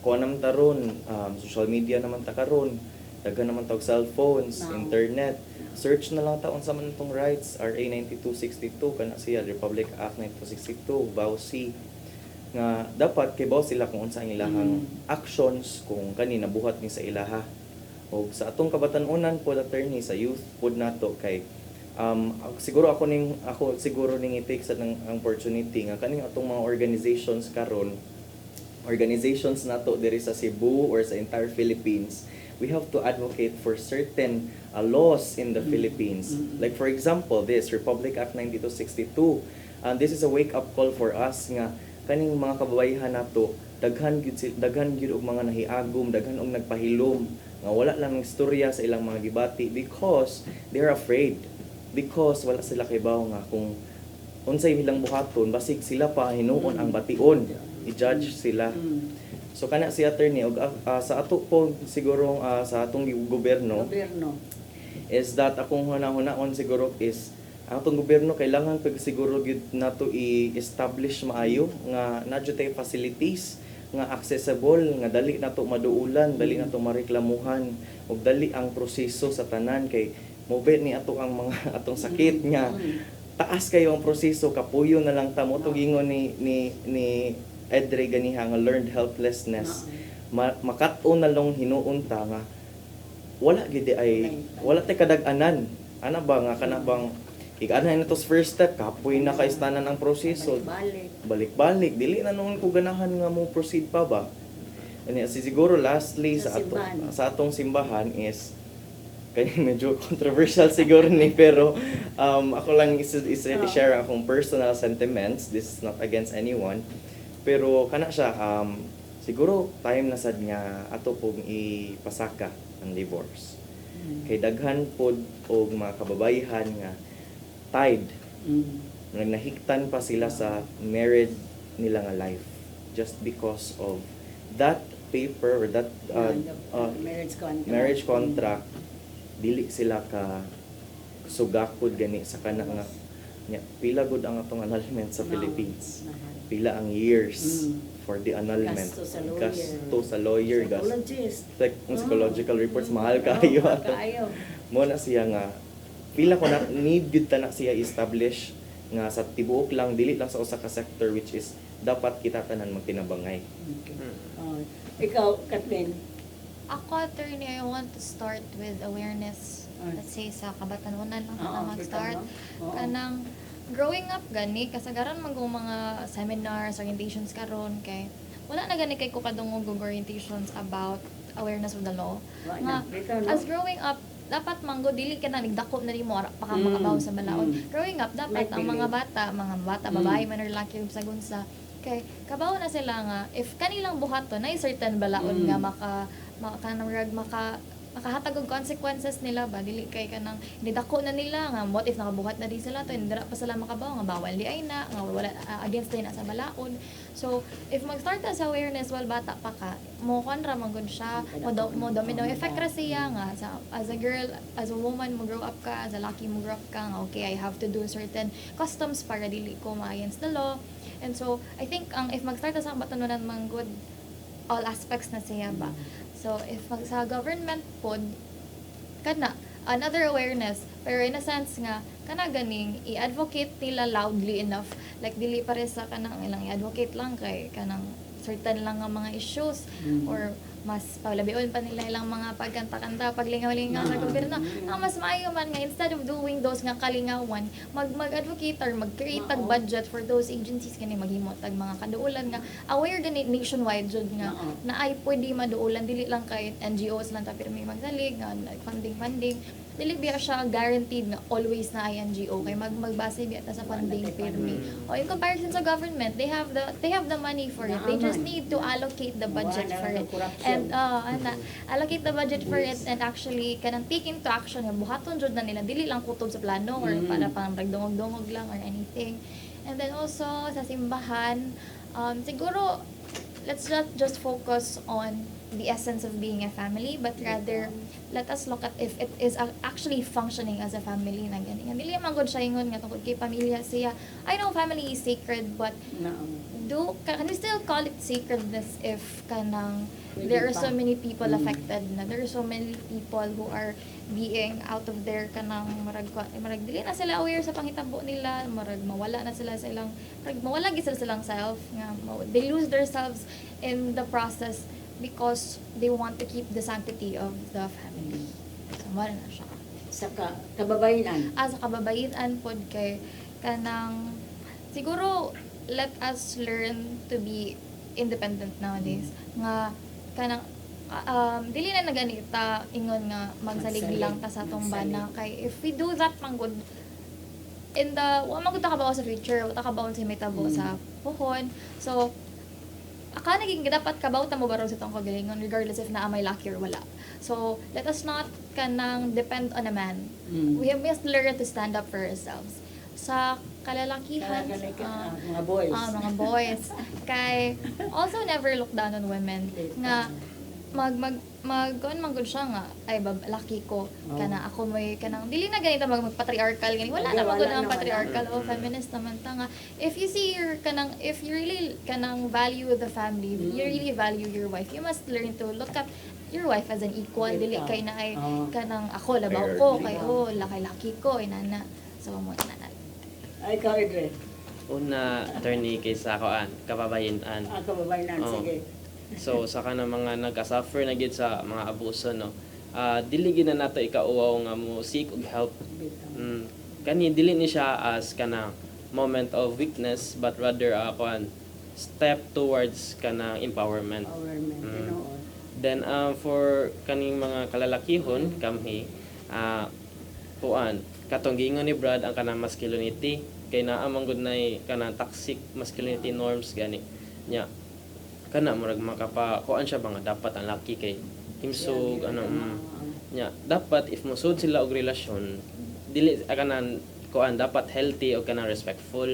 S5: Kuan naman taron, social media naman ta karon, daghan naman tawag cellphones, internet. Search na lang ta unsa man itong rights, RA 9262 kana siya Republic Act 9262, BAUC nga dapat kibaw sila kung unsa ang ilahang actions kung kanina buhat ni sa ilaha. O sa atong kabatan-unan po attorney sa youth pod nato kay siguro ako siguro ning i-take sa ang opportunity nga kaning atong mga organizations karon organizations nato diri sa Cebu or sa entire Philippines, we have to advocate for certain laws in the Philippines. Like for example, this Republic Act 9262. This is a wake-up call for us nga kaning mga kababayan nato daghan gyud og mga nahiagom, daghan og nagpahilom nga wala lang istorya sa ilang mga gibati because they're afraid, because wala sila kibaw nga kung unsay ilang buhaton basig sila pa hinuon ang bation, i-judge sila. So kana si attorney og sa ato po siguro sa atong gobyerno is that akong hunahon siguro is ang atong gobyerno kailangan pag siguro gyud nato i-establish maayo nga nadyo tay facilities nga accessible nga dali nato maduulan, dali nato mareklamuhan ug dali ang proseso sa tanan kay mobe ni ato ang mga atong sakit nga taas kayo ang proseso kapuyo na lang ta mo gingon ni Edre ganiha nga learned helplessness makat-on na lang hinuon ta nga wala gid ay wala tay kadag-anan ana ba nga kana bang ikaanahin na to first step, kapoy na kaistanan ang proseso. Balik-balik. Dili na noon ko ganahan nga mo proceed pa ba? And siguro lastly sa atong simbahan is kaya medyo controversial siguro ni pero ako lang i-share akong personal sentiments. This is not against anyone. Pero kana siya siguro time na sad nga ato pong ipasaka ang divorce. Kay daghan pod og mga kababayan nga tied. Nahiktan pa sila sa married nila nga life just because of that paper or that marriage contract dili sila ka sugakod gani sa kana nga nya pila gud ang atong annulment sa Philippines, pila ang years for the annulment, gasto sa lawyer, psychological reports, mahal kaayo ato mo na siya nga pila ko na need gud ta na siya establish nga sa tibuok lang dili lang sa usa ka sector, which is dapat kita tanan magtinabangay.
S2: Ikaw, Kathleen?
S4: Ako, attorney, I want to start with awareness. Let's say sa kabatanunan lang ka mag-start. Kanang growing up gani, kasagaran mga seminars, orientations karon kay wala na gani kay ko kadungog og orientations about awareness of the law. Nga, as growing up, dapat manggo dili ka na nigdako na nimo pa ka makabaw sa balaod. Growing up, dapat ang mga bata, babae man or lalaki sa gunsa kay kabaw na sila nga if kanilang buhaton na certain balaod nga makahatag og consequences nila ba dili kay kanang nidako na nila nga what if nakabuhat na di sila to dira pa sila makabaw nga bawal di ay na nga wala against din na sa balaod. So if mag-start ta sa awareness while bata pa ka mo konra man gud siya mo domino effect ra siya nga as a girl, as a woman mo grow up ka, as a lucky mo grow up ka nga okay I have to do certain customs para dili ko ma-against the law. And so I think if mag-start ta sa batanunan man good all aspects na siya ba. So, if sa government pod, kana, another awareness, pero in a sense nga, kana ganing, i-advocate nila loudly enough. Like, dili pare sa kanang ilang i-advocate lang kay kanang certain lang nga mga issues or mas paglabion pa nila ilang mga pagkanta-kanta, paglingaw-lingaw sa gobyerno. Ang mas maayo man nga, instead of doing those nga kalingawan, mag-advocate or mag-create tag budget for those agencies kani maghimo tag mga kaduulan nga aware gani nationwide jud nga na ay pwede maduulan dili lang kay NGOs lang ta pirmi magsalig nga funding dili biya siya guaranteed na always na ay NGO kay magbase biya ta sa funding pirmi. O in comparison sa government, they have the money for it. They just need to allocate the budget for it. And allocate the budget for it and actually kanang take into action nga buhaton jud na nila dili lang kutob sa plano or para pang dungog-dungog lang or anything. And then also sa simbahan, siguro let's not just focus on the essence of being a family, but rather let us look at if it is actually functioning as a family na gani. Dili man gud siya ingon nga tungkol kay pamilya siya. I know family is sacred, but can we still call it sacredness if kanang there are so many people affected na there are so many people who are being out of their kanang marag dili na sila aware sa panghitabo nila, marag mawala na sila sa ilang mawala gid sila silang self nga they lose their selves in the process because they want to keep the sanctity of the family. So, wala na siya.
S2: Sa kababayan?
S4: Sa kababayan pod kay kanang siguro let us learn to be independent nowadays. Nga kanang dili na naganita ingon nga magsalig lang ta sa atong bana kay if we do that manggod in the wa man gud ta kabaw sa future, wa ta kabaw sa mitabo sa pohon. So naging dapat kabaw ta mo baro sa tong kagalingon regardless if naa may lucky or wala. So let us not kanang depend on a man. We must learn to stand up for ourselves. Sa kalalakihan,
S2: mga boys.
S4: Mga boys. Kay also never look down on women. Nga magkuan man gud siya nga ay laki ko kana ako may kanang dili na ganito magpatriarchal gani wala na magud ang patriarchal o feminist naman ta nga if you see your kanang if you really kanang value the family you really value your wife you must learn to look at your wife as an equal dili kay na ay kanang ako labaw ko kay laki ko inana so mo inana
S2: ay ka Edre
S3: una attorney kay sa kababayan-an
S2: sige.
S3: So sa kanang mga nagka-suffer na gid sa mga abuso no. Dili gid na nato ikauwaw nga mo seek og help. Kani dili ni siya as kanang moment of weakness but rather step towards kanang empowerment. Then for kaning mga kalalakihon kami katong giingon ni Brad ang kanang masculinity kay naa man gud nay kanang toxic masculinity norms gani nya kana murag makapakuan siya ba nga dapat ang laki kay himsog nya dapat if mosud sila og relasyon dili kanan kuan dapat healthy o kanang respectful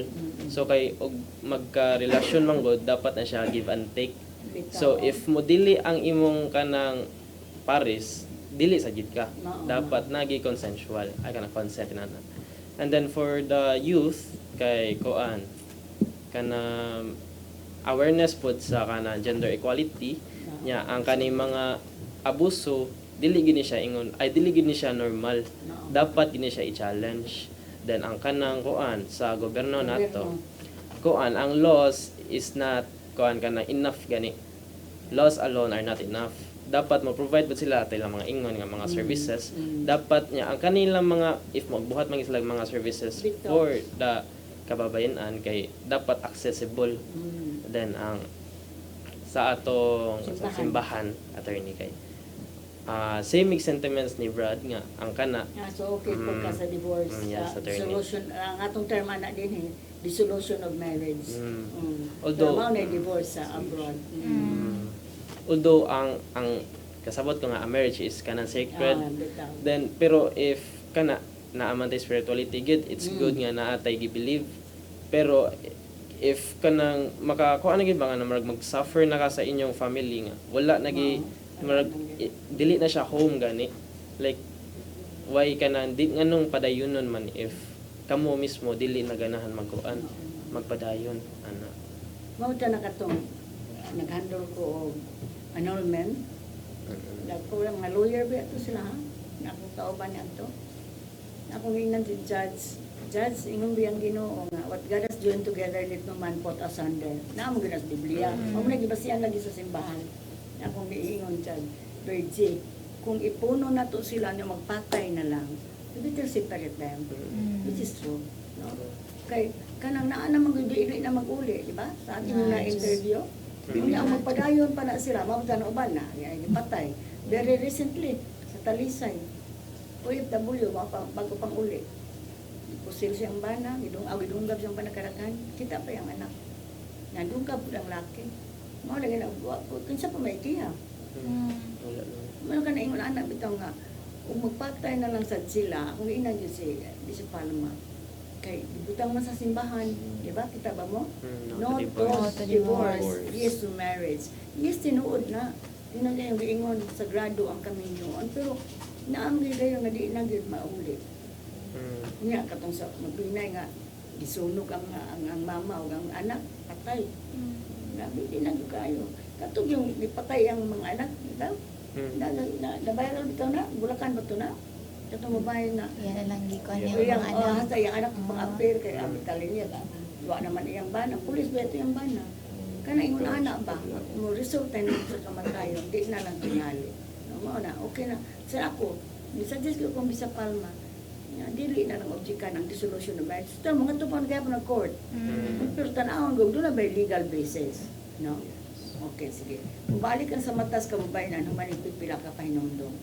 S3: so kay og magka relasyon man gud dapat na siya give and take
S2: Bitaw.
S3: So if mo dili ang imong kanang pares, dili sa gid ka.
S2: Oo.
S3: Dapat nagi consensual. Ay kana consent na. And then for the youth kay koan kana awareness pud sa kana gender equality nya ang kani mga abuso dili gini siya ingon ay dili gini siya normal. Dapat gini siya i-challenge. Then ang kanang koan sa gobyerno nato koan ang laws is not koan kana enough gani. Laws alone are not enough. Dapat mo-provide ba sila tayong mga ingon nga mga services. Dapat niya ang kanilang mga if magbuhat man sila mga services for the kababayan kay dapat accessible. Then ang sa atong simbahan attorney kay same sentiments ni Brad nga ang kana
S2: So okay pagka sa divorce,
S3: yes, attorney.
S2: dissolution, ang atong term na din dissolution of marriage.
S3: Although
S2: Although na divorce sa abroad.
S3: although ang kasabot ko nga a marriage is kanang sacred,
S2: Bitaw.
S3: then pero if kana naaman tay spirituality good, it's good nga naatay gi-believe. Pero if kanang makakuha na gid ba nga mag-suffer na ka sa inyong family nga wala nagi dili na siya home gani, like why kanang di nganong padayunon man if kamo mismo dili na ganahan magkuan magpadayon ana.
S2: Mao ta nakatong nag-handle ko og annulment. Dako lang nga lawyer ba ito sila ha? Akong kauban niya ito. Akong ingnan si Judge, ingon biyang Ginoo nga what God has joined together let no man put asunder. Naamo gyud as Biblia. Mao na gibasihan lagi sa simbahan. Akong giingon Judge, Virgie, kung ipuno na to sila nga magpatay na lang, you better separate them. Which is true. No? Kay kanang naa naman gyud dili na mag-uli, di ba? Sa ating na interview. Yung ang magpadayon pa na sila, mabutang uban na, ay patay. Very recently, sa Talisay, OFW, bago pang uli. Pusil siyang bana, gidunggab siyang panakarakan, kita pa yung anak. Nadunggab po ang laki. Mga lagi na, kinsa pa may tiya. Ano ka na ingon anak, bitaw nga, kung magpatay na lang sa sila, kung inan yun si Palma, kay butang man sa simbahan, di ba? Kita ba mo? No to divorce, yes to marriage. Yes, tinuod na. Yun na yung giingon, sagrado ang kaminyoon. Pero naamli kayo nga di na gyud mauli. Nga katong sa magpinay nga gisunog ang mama o ang anak, patay. Grabe, di na gyud kayo. Katong yung ipatay ang mga anak, di ba? Na-viral bitaw na, Bulacan ba ito na? Katong babae na.
S4: Yan na lang gikon
S2: Yung
S4: yung mga anak.
S2: hasta yung anak ng mga apir kay amitali niya. Luwa naman iyang bana. Pulis ba ito yung bana? Kana ingon anak ba? Mo resulta na sa kamatayon. Di na lang tingali. Mo na, okay na. Sa ako, nisuggest ko kung bisa Palma. Dili na lang objekan ang dissolution of marriage. Ito, mga tupan kaya po ng court. Pero tanawang doon na ba legal basis? No? Okay, sige. Kung balik ka sa matas kababayan, naman ipipila ka pa hinundong.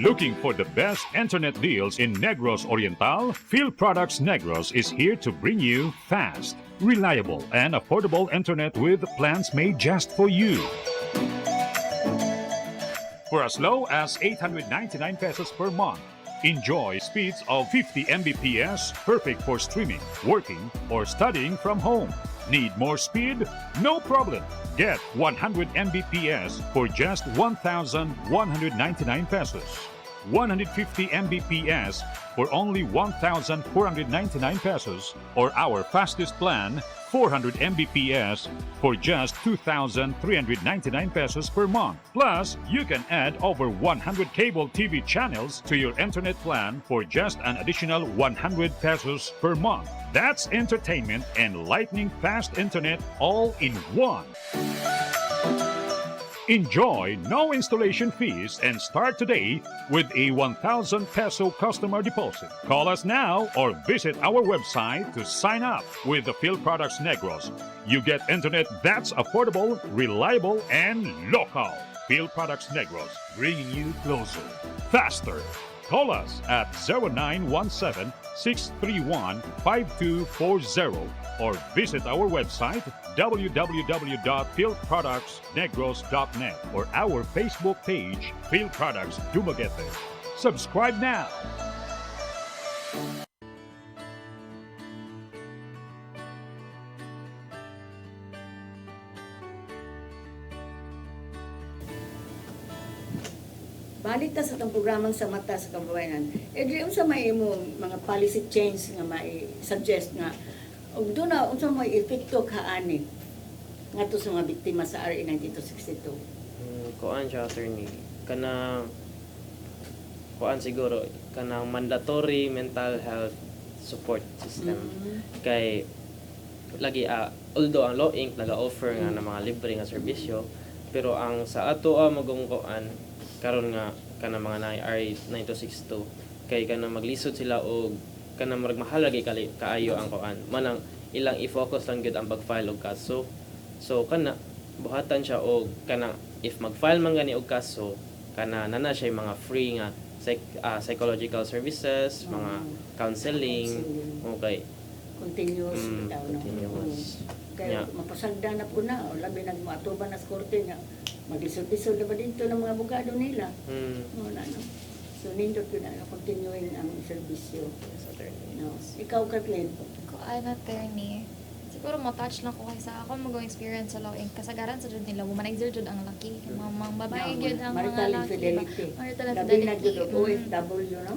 S12: Looking for the best internet deals in Negros Oriental? Field Products Negros is here to bring you fast, reliable, and affordable internet with plans made just for you. For as low as 899 pesos per month, enjoy speeds of 50 Mbps, perfect for streaming, working, or studying from home. Need more speed? No problem. Get 100 Mbps for just 1,199 pesos. 150 Mbps for only 1,499 pesos, or our fastest plan, 400 Mbps for just 2,399 pesos per month. Plus, you can add over 100 cable TV channels to your internet plan for just an additional 100 pesos per month. That's entertainment and lightning fast internet all in one. Enjoy no installation fees and start today with a 1,000 peso customer deposit. Call us now or visit our website to sign up with the Field Products Negros. You get internet that's affordable, reliable, and local. Field Products Negros, bringing you closer, faster, Call us at 0917-631-5240 or visit our website www.philproductsnegros.net or our Facebook page, Phil Products Dumaguete. Subscribe now!
S2: Balik ta sa itong programang sa mata sa kababayan. Di unsa may imo mga policy change nga may suggest nga ug doon na unsa may epekto kaani ngadto sa mga biktima sa RA 9262.
S3: Kuan siya, attorney. Kuan siguro, kanang mandatory mental health support system. Kay, lagi, although ang Law Inc. naga-offer nga ng mga libre nga serbisyo, pero ang sa ato magong kuan, karon nga kanang mga RA 9262 kay kanang maglisod sila og kanang magmahal lagi kaayo ang kuan manang ilang i-focus lang gyud ang pag-file og kaso. So kana buhatan siya og kanang if mag-file man gani og kaso kana nana siya mga free nga psychological services, mga counseling, okay.
S2: Continuous bitaw no.
S3: Continuous.
S2: Kaya mapasagda na po na o labi nagmatuban na sa korte nga maglisod-lisod na ba dito ng mga abogado nila. Wala no. So nindot ko na continuing ang serbisyo. No. Ikaw Kathleen.
S4: Kuan attorney. Siguro mo-touch lang ko kay sa ako mag experience sa Law Inc. Kasagaran sa jud nila woman-exert jud ang laki. Mga babae gyud ang mga
S2: marital
S4: laki.
S2: infidelity.
S4: Marital
S2: Labi na
S4: infidelity.
S2: gyud OFW no.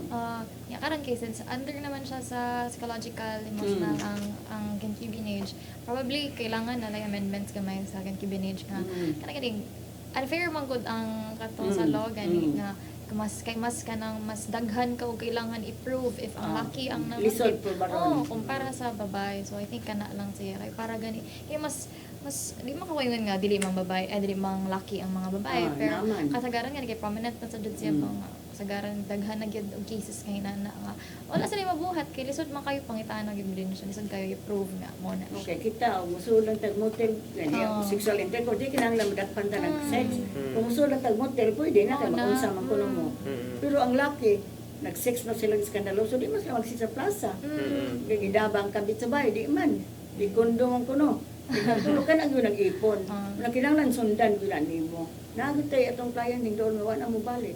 S4: Ya karon kay since under naman siya sa psychological, emotional ang concubinage. Probably kailangan na lang amendments gamay sa concubinage nga. Kana kining unfair man gud ang katong sa law gani nga mas daghan ka o kailangan i-prove if ang laki ang
S2: lisod po baron.
S4: Kumpara sa babae. So I think kana lang siya kay para gani kay mas di makawayon nga dili mang babae dili mang laki ang mga babae pero kasagaran nga kay prominent na sa jud siya mga kasagaran daghan na gyud og cases kay nana nga wala sila mabuhat kay lisod man kayo pangitaan na gyud din siya lisod kayo i-prove nga mo na
S2: okay kita musulang tag motel sexual intercourse di kinahanglan madakpan ta ng sex kung musulang tag motel pwede na kay makunsa man kuno mo pero ang laki nag-sex na sila skandaloso di mas lang magsi sa plaza gidabang kabit sa bahay di man di kondo man kuno tulog ka na yun nag-ipon na kinahanglan sundan bila nimo nagit tayo atong client ning doon wala mo balik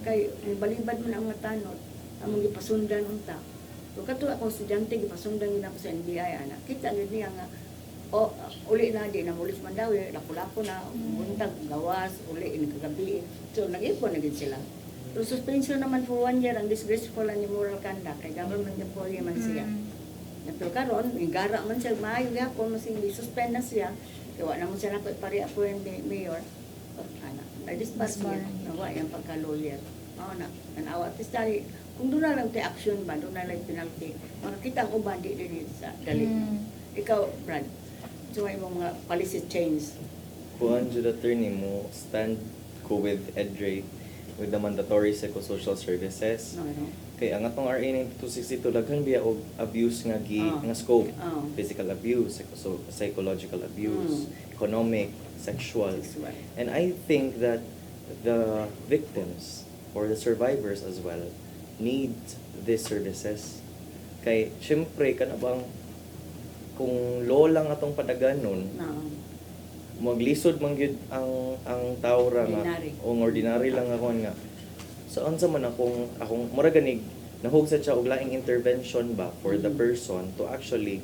S2: kay balibad mo na ang matanod among gipasundan unta so kato akong estudyante gipasundan gina ko sa NBI anak kita gid niya nga uli na di na mulis man daw lapu-lapu na buntag gawas uli ini kagabi so nag-ipon na gid sila so suspension naman for 1 year ang disgraceful and immoral conduct kay government employee man siya pero karon igara man siya maayo gyapon mas suspend na siya kay wa na mo siya na pare-apo ni mayor na-dispass niya, nawa yung pagka-lawyer. Na, nanawa. Tapos kung doon na lang tayo action ba, doon na lang penalty, makakita ang uban di din sa dali. Ikaw, Brad, so may mga policy change.
S5: Kuhan dyan attorney mo, stand ko with EDRE, with the mandatory psychosocial services. Kaya ang atong RA 9262, daghan biya og abuse nga scope. Physical abuse, psychological abuse, economic, sexual. And I think that the victims or the survivors as well need these services. Kay syempre kanabang kung law lang atong padaganon, maglisod man gyud ang tao ra nga o ordinary lang ako nga. So unsa man akong mura ganig nahugsad siya og laing intervention ba for the person to actually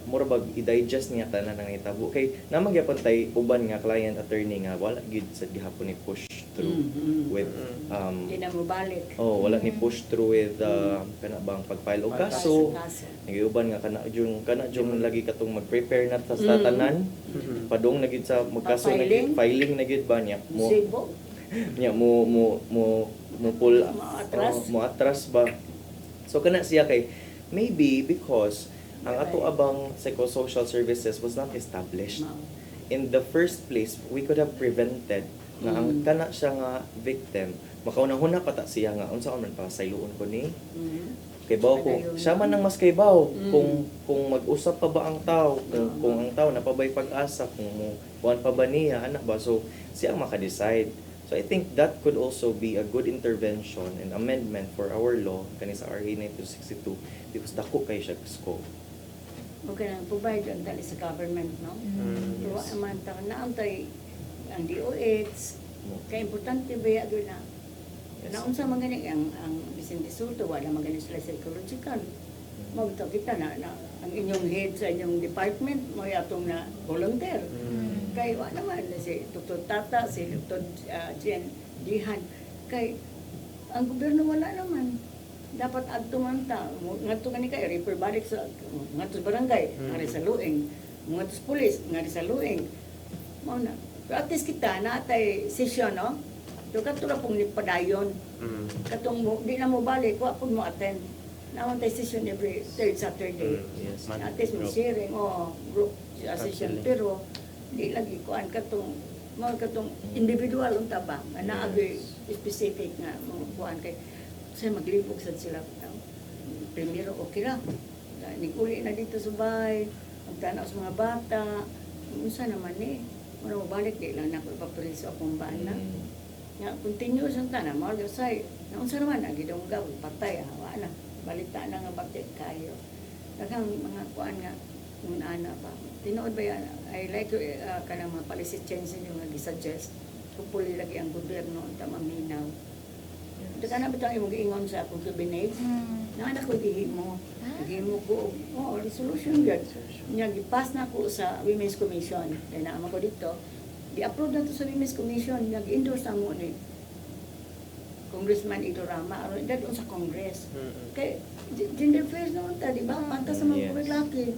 S5: mura bag i-digest niya tanan nga itabo kay namang gyapon tay uban nga client attorney nga wala gid sa gihapon ni push through with
S2: di na mo balik
S5: wala ni push through with kana bang pag-file og kaso nagiuban nga kana jung lagi katong mag-prepare na sa tanan padong na gid sa magkaso na gid filing na gid ba niya mo pull mo atras ba so kana siya kay maybe because ang ato abang psychosocial services was not established. In the first place, we could have prevented na ang kana siya nga victim, makaunahuna pa ta siya nga unsa man pa sayloon ko ni. Kay bawo ko, siya man ang mas kay bawo kung mag-usap pa ba ang tao, kung ang tao napabay pag-asa, kung buwan pa ba niya, anak ba, so siya ang maka-decide. So I think that could also be a good intervention and amendment for our law kani sa RA 9262 because dako kay siya scope.
S2: Okay na, provide ang dali sa government, no? Pero
S5: Yes.
S2: naman, naantay ang DOH, kaya importante ba yan doon na?
S5: Yes.
S2: Naunsa man gani ang Vicente Soto, wala man gani sila psychological. Magto kita na ang inyong head sa inyong department mo atong na volunteer. Kay wa naman si Dr. Tata, si Dr. Jen Dihan. Kay ang gobyerno wala naman. Dapat adto man ta ngadto gani kay refer balik sa ngadto sa barangay, ngari sa luing, ngadto sa pulis, ngari sa luing. Mao na. Pero at least kita natay session, no? Do kadto ra pong nipadayon. Katong di na mo balik, wa pud mo attend. Naman tayo session every third Saturday.
S5: Yes.
S2: At least may sharing, group session.
S3: Actually.
S2: Pero, di lagi kuan katong mga katong individual unta ba nga naagi specific nga mga kuan kay sa maglibog sad sila. Primero okay ra. Niguli na dito sa bahay, ang tanaw sa mga bata. Unsa naman ni? Ano balik di lang nako ipapriso akong bana. Nga continuous ang tanan mo say. Naunsa naman agidonggaw patay wa na. Balita na nga bakit kayo. Daghang mga kuan nga kung ana pa. Tinuod ba yan? I like kanang mga policy change yung nga gisuggest. Kupuli lagi ang gobyerno ang maminaw. Daka na bitang imong giingon sa akong cabinet. Naanak ko gihimo. Gihimo ko. Resolution gyud. Nya gipass na ko sa Women's Commission. Kaya naama ko dito. Di-approve na to sa Women's Commission. Nag-endorse na mo ni Congressman Ido Rama, aron dadon sa Congress. Kay gender affairs naman ta, di ba? Pantas sa mga
S5: Yes.
S2: lalaki.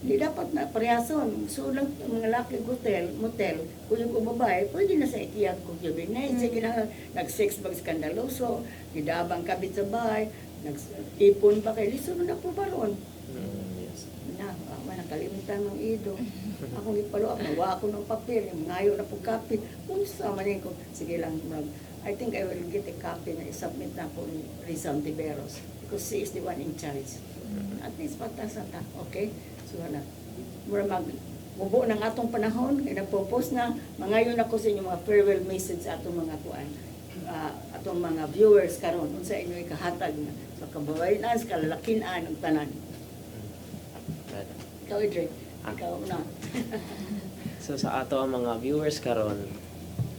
S2: Di dapat na parehason. So lang mga lalaki motel, kung yung babae, pwede na sa ikiyag kung yung na. Sige na, nag-sex bag skandaloso, gidabang kabit sa bahay, nag-ipon pa kay liso na po ba ron?
S5: Yes.
S2: Nakalimutan ng Ido. Ako gipalo, nawa ako ng papel, yung ngayo na po copy. Kung sa manin ko, sige lang, I think I will get a copy na i-submit na po ni Rizal Tiberos because she is the one in charge. At least pagtasata, okay? So na, mura bubo ng atong panahon, kaya nagpo-post na, mangayon ako sa inyong mga farewell message sa atong mga kuan, atong mga viewers karon unsa inyo ikahatag na sa kababayan, sa kalalakinan ng tanan. Ikaw, Idre, ikaw na.
S3: So sa ato ang mga viewers karon,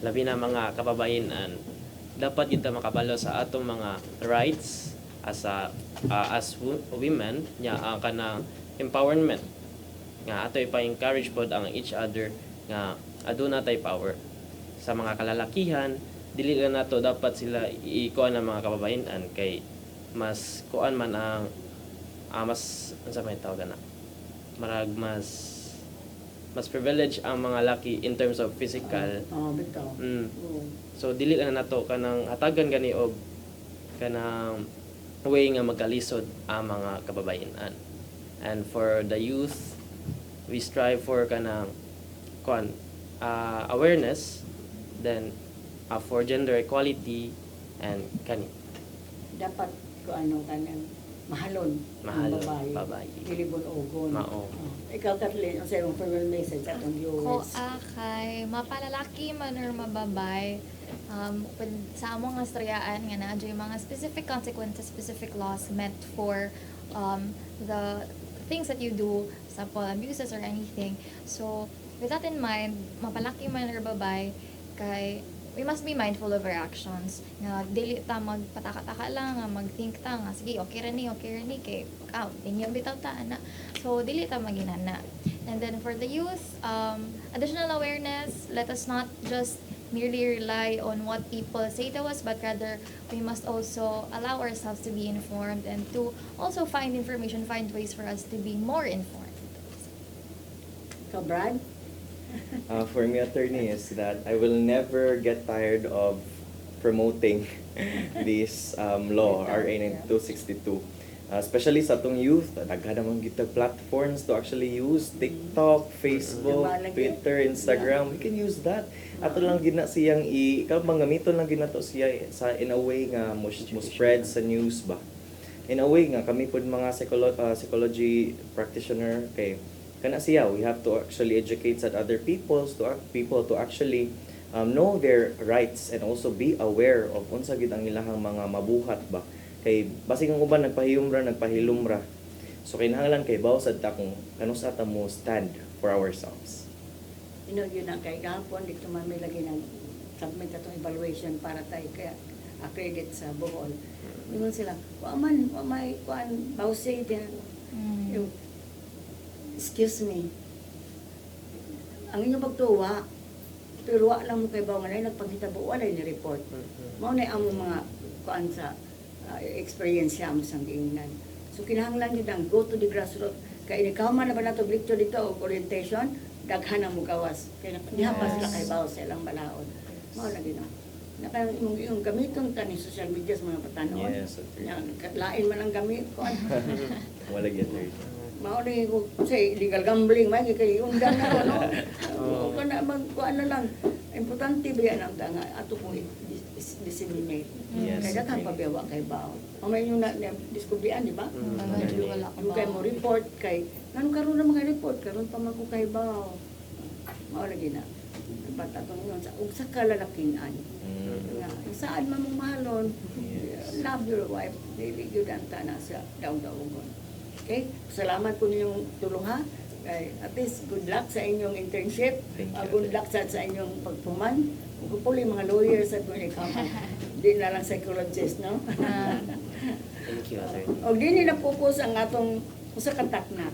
S3: labi na mga kababayenan, dapat kita makabalo sa atong mga rights as women nya ang kanang empowerment nga ato ipa-encourage pod ang each other nga aduna tay power sa mga kalalakihan. Dili lang nato dapat sila ikuan ng mga kababayenan kay mas kuan man ang mas unsa may tawag na marag mas privilege ang mga laki in terms of physical.
S2: Bitaw.
S3: So dili na nato kanang hatagan gani og kanang way nga magkalisod ang mga kababayenan. And for the youth, we strive for kanang awareness, then for gender equality and kani
S2: Dapat ko ano kanang mahalon ang babae. Dilibon-ogon.
S3: Mao.
S2: Ikaw, Kathleen, ang sa'yo farewell message atong
S4: Ko
S2: viewers.
S4: kay mapalalaki man or mababay, sa among astrayaan nga naadyo yung mga specific consequences, specific laws meant for the things that you do, example, abuses or anything. So, with that in mind, mapalaki man or babay, kay we must be mindful of our actions. Nga dili ta magpataka-taka lang, nga mag-think ta nga sige, okay ra ni, kay inyo bitaw ta ana. So dili ta maginana. And then for the youth, additional awareness, let us not just merely rely on what people say to us, but rather we must also allow ourselves to be informed and to also find information, find ways for us to be more informed.
S2: Ikaw, Brad?
S5: For me, attorney, is that I will never get tired of promoting this law, RA 9262. Especially sa atong youth, daghan naman gitag platforms to actually use TikTok, Facebook, Twitter, Instagram. We can use that. Ato lang gina siyang mangamiton lang ginato siya sa in a way nga mo spread sa news ba. In a way nga kami pud mga psychology practitioner kay kana siya, we have to actually educate sa other people to actually know their rights and also be aware of unsa gid ang ilahang mga mabuhat ba. Kay basig ang uban nagpahilumra. So kinahanglan kay bawo sad ta kung kanusa ta mo stand for ourselves.
S2: Yun ang kay gahapon dito man may lagi ng submit atong evaluation para tayo kaya accredit sa Bohol. Ingon sila, wa may kuan bawse din. Yung, excuse me. Ang inyong pagtuwa, pero wa lang mo kay bawo nga nagpanghitabo wala ni report. Mao na ang mga kuan sa experience mo sang giingnan. So kinahanglan gyud ang go to the grassroots. Kay ikaw man na ba nato lecture dito o orientation, daghan ang mugawas. Kaya diha pa sila kay bawo sa ilang balaod. Mao na gyud. Naka yung gamiton ta ni social media sa mga patanon.
S5: Yes,
S2: Lain man ang gamit ko.
S5: Wala gyud.
S2: Mao na ko say illegal gambling man kay undan na no. O kana magkuan na lang. Importante ba ang nga ato kong disseminate.
S5: Yes.
S2: Kaya daghang pabiyawa kay bawo. Mamay yung diskubrian, di ba?
S4: Wala ka
S2: Yung kay mo report kay nganong karon na mga report karon pa man ko kay bawo. Mao lagi na. Patatong yun sa ug sa kalalakian. Nga saan man mong mahalon. Love your wife. Dili gyud ang tana sa daog-daogon. Okay? Salamat po ninyong tulong ha. At least good luck sa inyong internship. Good luck sa inyong pagpuman. Hopefully mga lawyers at mga ikaman. Hindi na lang psychologist, no?
S3: Thank you, attorney.
S2: O di nila focus ang atong usa ka takna.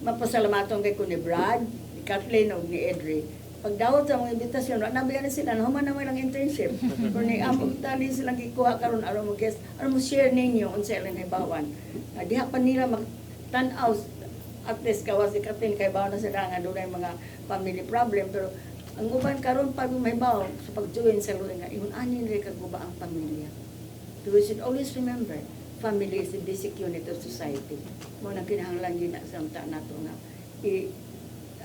S2: Mapasalamaton kay ni Brad, ni Kathleen o ni Edre. Pagdawat sa mga imbitasyon, nabiyan na sila, nahuman naman lang internship. Kung ni among tali silang kikuha karon aron mo guest, aron mo share ninyo unsa ilang hibawan. Diha pa nila mag-tan-out at least kawas si Kathleen kay bawa na sila nga doon mga family problem. Pero ang uban karon pa may bawa sa pag-join sa luwi nga, ingon anin rin kaguba ang pamilya. So we should always remember, family is the basic unit of society. Mo na kinahanglan yun na sa mata nato nga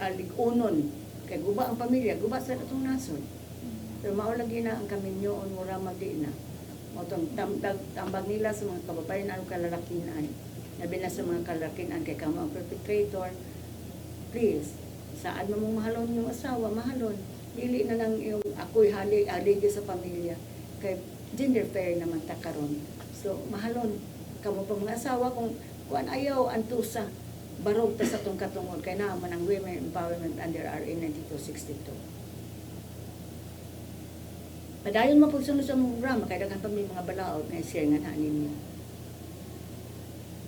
S2: lig-unon kay guba ang pamilya, guba sa atong nasod. Pero maulagi na ang kaminyoon mura magdi na. Mo tong tambag nila sa mga kababayan aron kalalakinan. Labi na sa mga kalalakinan kay kamo ang perpetrator. Please, saan mo mong mahalon yung asawa, mahalon. Dili na lang yung ako'y haligi sa pamilya. Kay gender fair naman ta karon. So mahalon kamo pa mga asawa kung kuan ayaw antusa barog ta sa tong katungod kay naman ang women empowerment under RA 9262. Padayon mo pagsunod sa mga programa kay daghan pa may mga balaod na share nga na ninyo.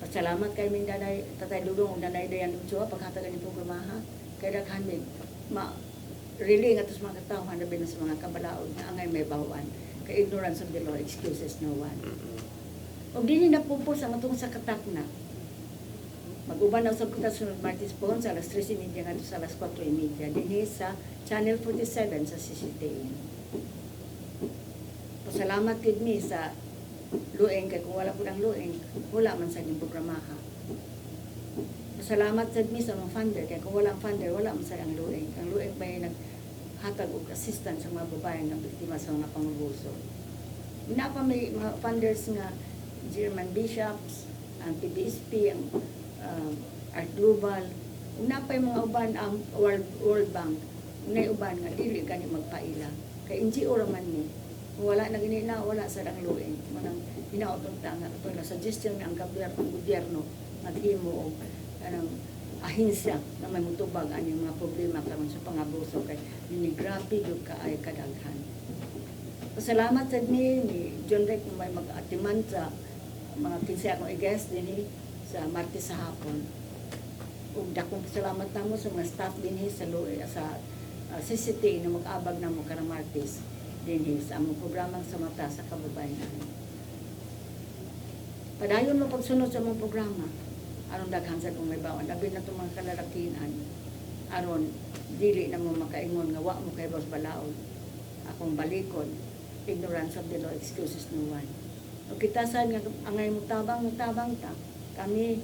S2: Pasalamat kay min danay Tatay Dudong ug Nanay Dayan Luchua paghatag ni programa ha. Kay daghan mi really nga tos mga tawo hanabi na sa mga kabalaod na angay may bawan. Kay ignorance of the law excuses no one. Og dinhi na pupos ang atong sa katakna. Mag-uban ang sabkuta sunod Martis po sa alas 13:30 ngadto sa alas 4:30 dinhi sa Channel 47 sa CCTV. Pasalamat gid mi sa lueng kay kung wala pud ang lueng, wala man sa inyong programaha. Pasalamat sad mi sa mga funder kay kung wala ang funder, wala man sa ang lueng. Ang lueng may naghatag og assistance sa mga babae nga biktima sa mga pangubuso. Ina pa may mga funders nga German bishops, ang PBSP, ang Art Global, una pa yung mga uban ang World Bank, una uban nga dili gani magpaila. Kay NGO raman ni, wala na ginina, wala sa rang lueng. Manang hinaotong tanga, ito na suggestion nga ang gobyerno, maghimo o anong ahinsya na may mutubag ang mga problema karon sa pangabuso kay grabe yung kaay kadaghan. Pasalamat sa ni John Rick na may mag-atiman sa mga 15 akong i-guest din sa Martes sa hapon. Ug dakong salamat namo sa mga staff dinhi sa CCT na mag-abag namo karong Martes dinhi sa among programang sa mata sa kababayan. Padayon mo pagsunod sa among programa aron daghan sa may bawon labi na tong mga kalalakian aron dili na mo makaingon nga wa mo kay boss balaod akong balikon ignorance of the law excuses no one. O kita sa nga angay mutabang ta kami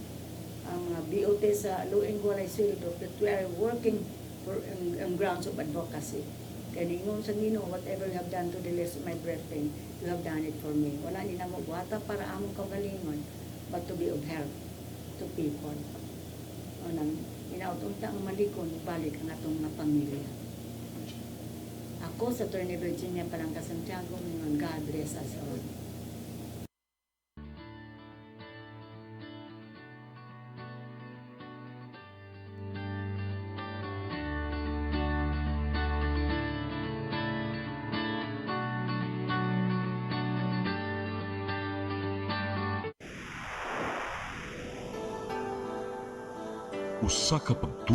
S2: ang mga BOT sa Lueng Walay Sweldo that we are working for on grounds of advocacy. Kaya ningon sa Nino, whatever you have done to the less of my brethren, you have done it for me. Wala ni na mo buhata para among kaugalingon, but to be of help to people. O nang inautunta ang malikon, balik ang atong mga pamilya. Ako Ako sa Attorney Virginia Palangka Santiago, ngayon, God bless us all.
S1: Usa ka pagtuo